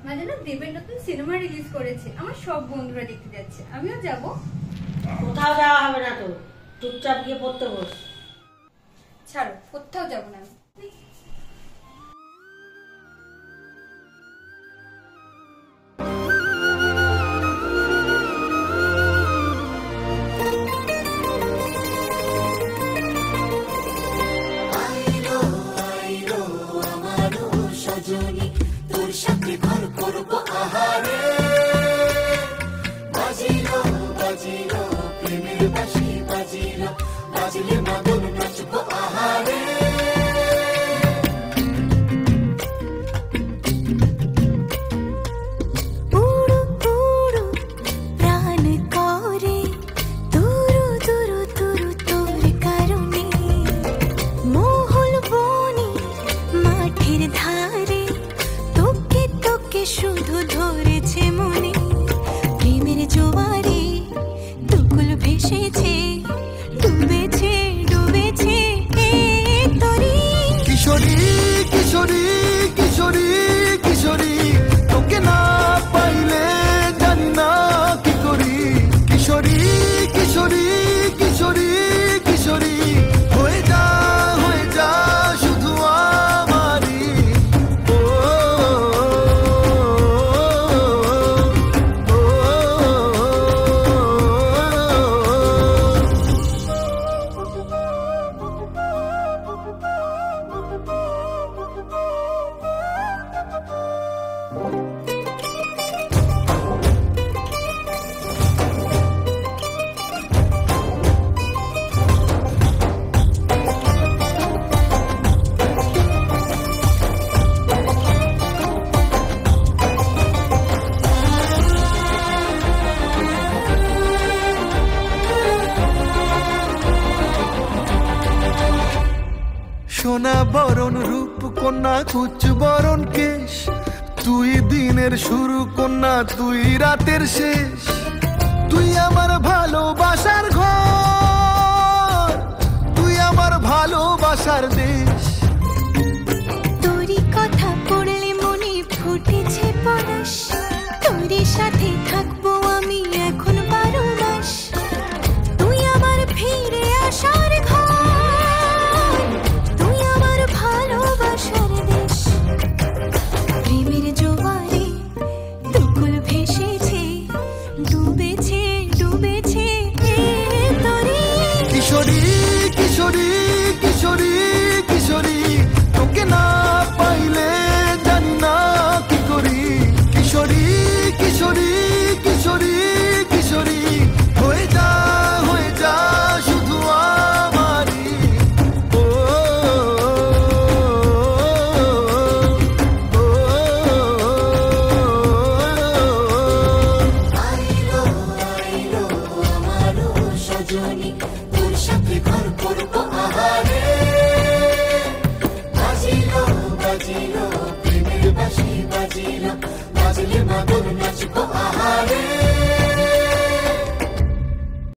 মাঝে না দেবের নতুন সিনেমা রিলিজ করেছে, আমার সব বন্ধুরা দেখতে যাচ্ছে, আমিও যাব। কোথাও যাওয়া হবে না তো, চুপচাপ গিয়ে পড়তে বস। ছাড়ো, কোথাও যাব না। শুধু ধরেছে মনে প্রেমের জোয়ারে দুকুল ভেসেছে, ডুবেছে ডুবেছে তরি। কিশোরী কিশোরী কিশোরী কিশোরী, তোকে না পাইলে জানি না কি করি। কিশোরী কিশোরী কিশোরী কিশোরী, হয়ে যা শুধু আমারই। সোনা বরণ রূপ কন্যা, কুচ বরণ কেশ, তুই দিনের শুরু কন্যা, তুই রাতের শেষ। তুই আমার ভালোবাসার ঘর, তুই আমার ভালোবাসার দেশ। তোরই কথা পড়লে মনে ফুটেছে পরশ, তোরই সাথে থাকবো আমি এখন 12 মাস। তুই আমার ফিরে আসার ঘর, তুই আমার ভালোবাসার দেশ। প্রেমের জোয়ারে দুকুল ভেসেছে, ডুবেছে ডুবেছে তরি। কিশোরী কিশোরী কিশোরী কিশোরী, তোকে না পাইলে জানি না কি করি। কিশোরী কিশোরী কিশোরী কিশোরী, হয়ে যা শুধু আমারই। সজনী তোর সাথে ঘর করবো আহারে, বাজিলো বাজিলো প্রেমের বাঁশি বাজিলো, বাজলে মাদল নাচবো আহারে।